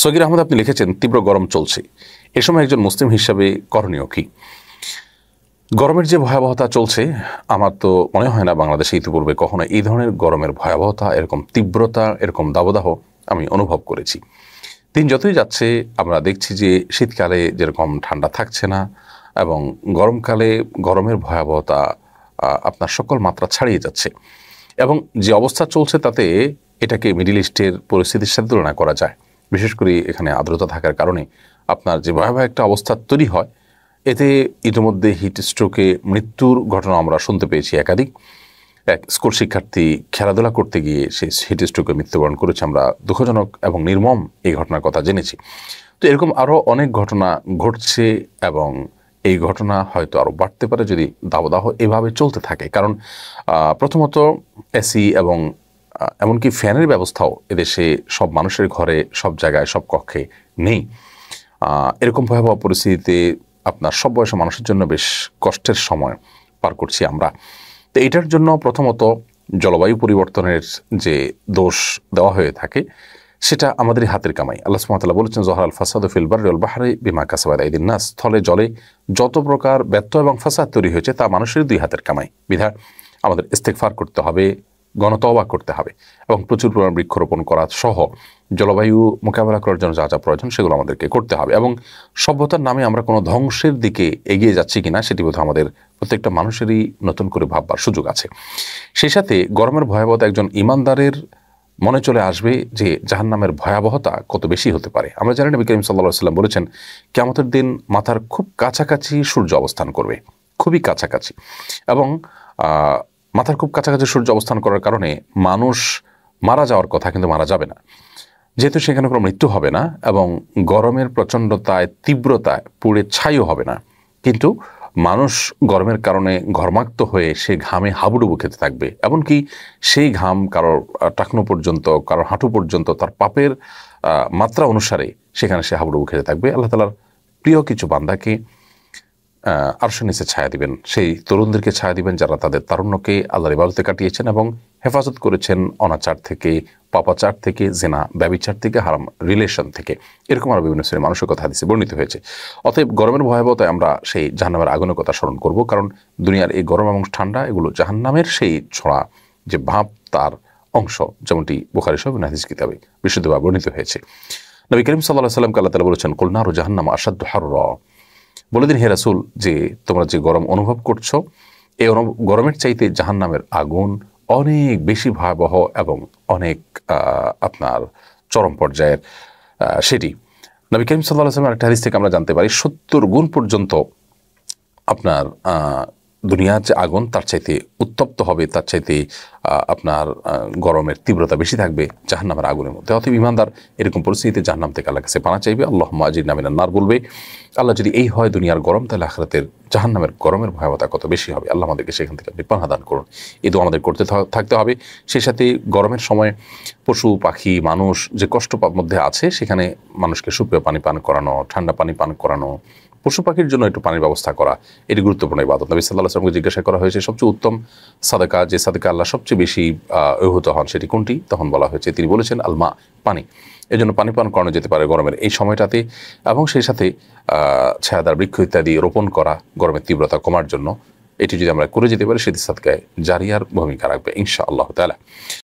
সগির আহমদ আপনি লিখেছেন, তীব্র গরম চলছে, এ সময় একজন মুসলিম হিসাবে করণীয় কি? গরমের যে ভয়াবহতা চলছে, আমার তো মনে হয় না বাংলাদেশে ইতিপূর্বে কখনো এই ধরনের গরমের ভয়াবহতা, এরকম তীব্রতা, এরকম দাবদাহ আমি অনুভব করেছি। দিন যতই যাচ্ছে আমরা দেখছি যে শীতকালে যেরকম ঠান্ডা থাকছে না, এবং গরমকালে গরমের ভয়াবহতা আপনার সকল মাত্রা ছাড়িয়ে যাচ্ছে। এবং যে অবস্থা চলছে তাতে এটাকে মিডল ইস্টের পরিস্থিতির সাথে তুলনা করা যায়। বিশেষ করে এখানে আর্দ্রতা থাকার কারণে আপনার যে ভয়াবহ একটা অবস্থা তৈরি হয়, এতে ইতিমধ্যে হিট স্ট্রোকে মৃত্যুর ঘটনা আমরা শুনতে পেয়েছি একাধিক। এক স্কুল শিক্ষার্থী খেলাধুলা করতে গিয়ে সে হিট স্ট্রোকে মৃত্যুবরণ করেছে। আমরা দুঃখজনক এবং নির্মম এই ঘটনার কথা জেনেছি। তো এরকম আরও অনেক ঘটনা ঘটছে, এবং এই ঘটনা হয়তো আরও বাড়তে পারে যদি দাবদাহ এভাবে চলতে থাকে। কারণ প্রথমত এসি এবং এমনকি ফ্যানের ব্যবস্থাও এদেশে সব মানুষের ঘরে, সব জায়গায়, সব কক্ষে নেই। এরকম ভয়াবহ পরিস্থিতিতে আপনার সব বয়সের মানুষের জন্য বেশ কষ্টের সময় পার করছি আমরা। তো এটার জন্য প্রথমত জলবায়ু পরিবর্তনের যে দোষ দেওয়া হয়ে থাকে, সেটা আমাদের হাতের কামাই। আল্লাহ সুবহানাহু ওয়া তাআলা বলেছেন, যহরাল ফাসাদু ফিল বাররি ওয়াল বাহরি বিমা কাসাবাত আইদিন নাস। স্থলে জলে যত প্রকার ব্যত্যয় এবং ফাসাদ তৈরি হয়েছে তা মানুষের দুই হাতের কামাই। বিধায় আমাদের ইস্তেগফার করতে হবে, গণতওবা করতে হবে, এবং প্রচুর পরিমাণ বৃক্ষরোপণ করা সহ জলবায়ু মোকাবেলা করার জন্য যা যা প্রয়োজন সেগুলো আমাদেরকে করতে হবে। এবং সভ্যতার নামে আমরা কোনো ধ্বংসের দিকে এগিয়ে যাচ্ছি কিনা সেটি বোধহয় আমাদের প্রত্যেকটা মানুষেরই নতুন করে ভাববার সুযোগ আছে। সেই সাথে গরমের ভয়াবহতা একজন ঈমানদারের মনে চলে আসবে যে জাহান্নামের ভয়াবহতা কত বেশি হতে পারে। আমরা জানি নবী করিম সাল্লাল্লাহু আলাইহি ওয়াসাল্লাম বলেছেন, কিয়ামতের দিন মাথার খুব কাছাকাছি সূর্য অবস্থান করবে, খুবই কাছাকাছি। এবং মাথার খুব কাছাকাছি সূর্য অবস্থান করার কারণে মানুষ মারা যাওয়ার কথা, কিন্তু মারা যাবে না, যেহেতু সেখানে কোনো মৃত্যু হবে না, এবং গরমের প্রচণ্ডতায়, তীব্রতায় পুড়ে ছাইও হবে না। কিন্তু মানুষ গরমের কারণে ঘর্মাক্ত হয়ে সে ঘামে হাবুডুবু খেতে থাকবে। এমনকি সেই ঘাম কারোর টাকনো পর্যন্ত, কারোর হাঁটু পর্যন্ত, তার পাপের মাত্রা অনুসারে সেখানে সে হাবুডুবু খেতে থাকবে। আল্লাহ তাআলার প্রিয় কিছু বান্দাকে আরশের নিচে ছায়া দিবেন, সেই তরুণদেরকে ছায়া দিবেন যারা তাদের তারুণ্যকে আল্লাহর ইবাদতে কাটিয়েছেন এবং হেফাজত করেছেন অনাচার থেকে, পাপাচার থেকে, জেনা, ব্যভিচার থেকে, হারাম রিলেশন থেকে। এরকম আরও বিভিন্ন শ্রেণীর মানুষের কথা হাদিসে বর্ণিত হয়েছে। অতএব গরমের ভয়াবহতায় আমরা সেই জাহান্নামের আগুনের কথা স্মরণ করব, কারণ দুনিয়ার এই গরম এবং ঠান্ডা এগুলো জাহান্নামের সেই ছোঁয়া যে ভাব, তার অংশ, যেমনটি বুখারী শরীফ হাদিস কিতাবে বিশুদ্ধভাবে বর্ণিত হয়েছে। নবী করিম সাল্লাল্লাহু আলাইহি ওয়াসাল্লামকে আল্লাহ তাআলা বলেছেন, কুল নারু জাহান্নাম আশাদ্দু হাররা। বলে দিন, হে রাসূল, যে তোমরা যে গরম অনুভব করছো, এই গরমের চাইতে জাহান্নামের আগুন অনেক বেশি ভয়াবহ এবং অনেক আপনার চরম পর্যায়ের সেটি। নবী করিম সাল্লাল্লাহু আলাইহি ওয়াসাল্লামের একটা হাদিস থেকে আমরা জানতে পারি ৭০ গুণ পর্যন্ত আপনার দুনিয়ার যে আগুন তার চাইতে উত্তপ্ত হবে, তার চাইতে আপনার গরমের তীব্রতা বেশি থাকবে জাহান্নামের আগুনের মধ্যে। অতএব ঈমানদার এরকম পরিস্থিতিতে জাহান্নাম থেকে আল্লাহর কাছে পানা চাইবে, আল্লাহুম্মা আজিরনা মিনান নার বলবে। আল্লাহ, যদি এই হয় দুনিয়ার গরম, তাহলে আখিরাতের জাহান্নামের গরমের ভয়াবহতা কত বেশি হবে। আল্লাহ আমাদেরকে সেখান থেকে আপনি পানা দান করুন। এই দোয়া আমাদের করতে থাকতে হবে। সেই সাথে গরমের সময় পশু পাখি মানুষ যে কষ্ট মধ্যে আছে, সেখানে মানুষকে সুপেয় পানি পান করানো, ঠান্ডা পানি পান করানো, পশু পাখির জন্য একটু পানির ব্যবস্থা করা, এটি গুরুত্বপূর্ণ ইবাদত। নবী সাল্লাল্লাহু আলাইহি ওয়াসাল্লামকে জিজ্ঞাসা করা হয়েছে সবচেয়ে উত্তম সাদাকা, যে সাদাকা আল্লাহ সবচেয়ে বেশি অবহিত হন, সেটি কোনটি? তখন বলা হয়েছে, তিনি বলেছেন আলমা, পানি। এই জন্য পানি পান করানো যেতে পারে গরমের এই সময়টাতে, এবং সেই সাথে ছায়াদার বৃক্ষ ইত্যাদি রোপণ করা গরমের তীব্রতা কমার জন্য। এটি যদি আমরা করে যেতে পারি, সেটি সাদকায়ে জারিয়ার ভূমিকা রাখবে ইনশাআল্লাহ তাআলা।